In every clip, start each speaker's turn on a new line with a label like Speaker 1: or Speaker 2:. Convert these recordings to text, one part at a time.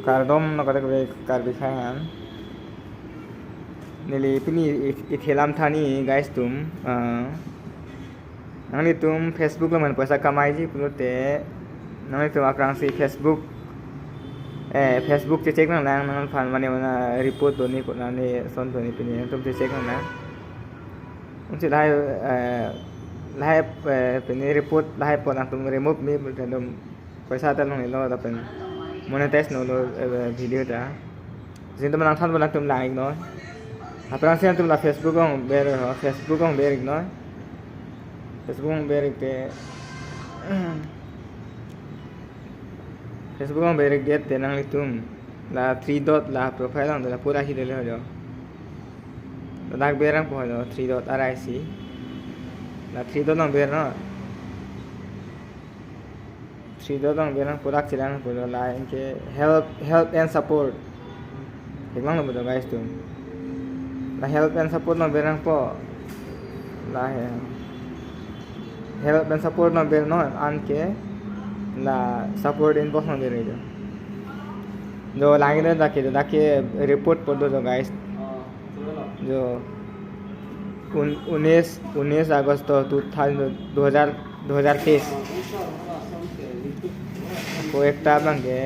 Speaker 1: Kardom no kata kebe karbikan. Nili pini ithelam thani guys tum. Nangni tum Facebook lo man paisa kamai ji pulote. Nangni tum aprang si Facebook. Facebook cek nang nang fan mane mana report doni ko nani son doni pini tum cek nang. Unsi lahai pini report lahai po nang tum remove me tum paisa talong ilo tapen monetize no lo video ta. Jadi teman nang bulan tum lang no. Aprang sian tum la Facebook ong ber ho Facebook ong ber no. Facebook ong ber te Facebook ong ber dia tenang litum la 3 dot la profile ong la pura hi dele ho jo. Dak berang po ho 3 dot RIC la 3 dot ong ber no. 3 dot ong ber pura chilang po la inke help and support. Iklang no betul guys tum. La help and support no berang po la help and support no ber no anke la support inbox no ber jo lagi na dake report po do guys jo 19 अगस्त 2023 को एकटा बंगे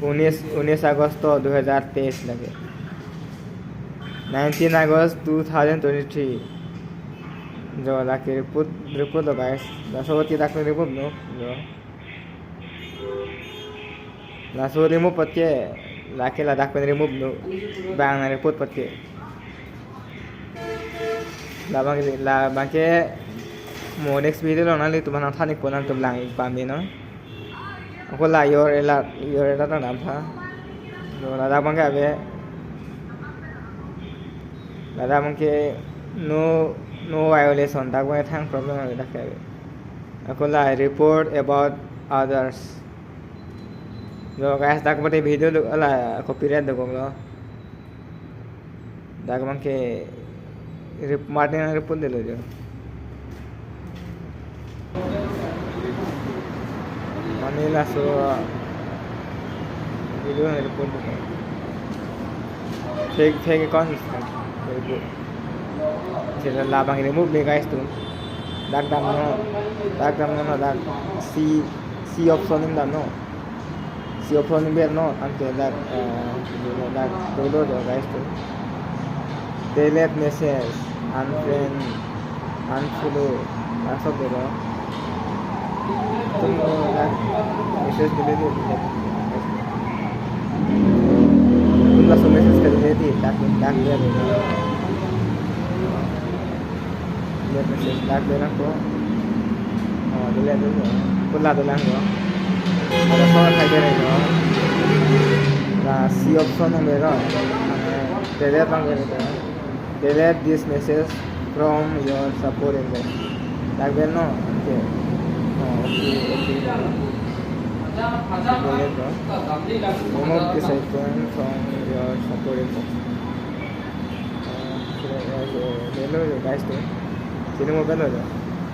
Speaker 1: 19 अगस्त 2023 लगे 19 अगस्त 2023 जो लाके report guys दसवती तक report no जो lasso remove पत्के लाके लदाख पे रिमूव नो बांग रिपोर्ट पत्के ला बाके मो नेक्स्ट वीडियो लो ना ले तुम्हारा थानिक पोना तुम लांग एक पामी नो को ला योर एला तो नाम था जो लदाख बांगे अबे लदाख बांगे no violation tak banyak thang problem ada dak aku la report about others jo guys dak bate video lu ala copyright dog lo dak bangke martin report delo jo manila so video report fake account report sila labang remove me guys tu dak dam no dak C option nim dam no C option nim ber no ante dak download guys tu delete message unfriend unfollow asap dero tum dak message delete tum la message कर देती dak ले message dak berang ko dile dulu pula dolang ko ada soal kayak gini ko la C option ng meron delete lang ganito delete this message from your support inbox dak ber no okay okay delete ko remove this icon from your support inbox hello guys to sini mo kan ada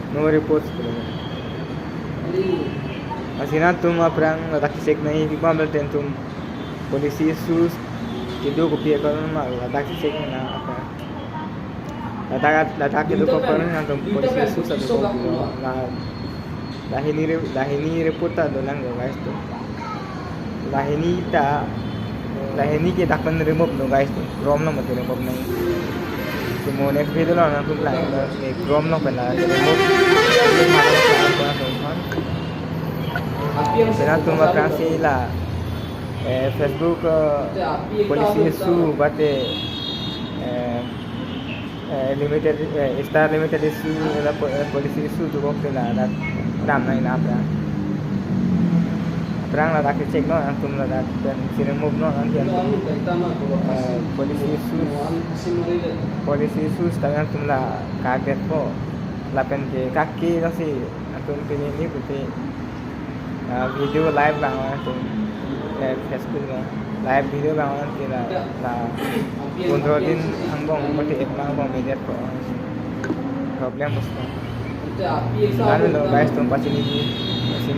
Speaker 1: no reports pula asina tum aprang ladakh check nahi di bam ten tum polisi sus kido ko pia kan ma ladakh check na apa ladakh kido ko kan na tum polisi sus ado ko la lahini report ta dolang guys tu lahini ke dakpan remove no guys tu rom no mate remove nahi semua next video lo nanti lang Chrome lo pala remove sila tumakrang sila Facebook polisi su bate limited star limited issue la polisi su tu kok sila dam na ina perang la dak check no antum la dak dan si remove no nanti polisi sus tangan tum la kaget po lapen ke kaki no si antum pini ni putih video live bang antum Facebook no live video bang nanti la 15 din hanggang mati eklang bang media po problem basta lalu guys tum pasti ni si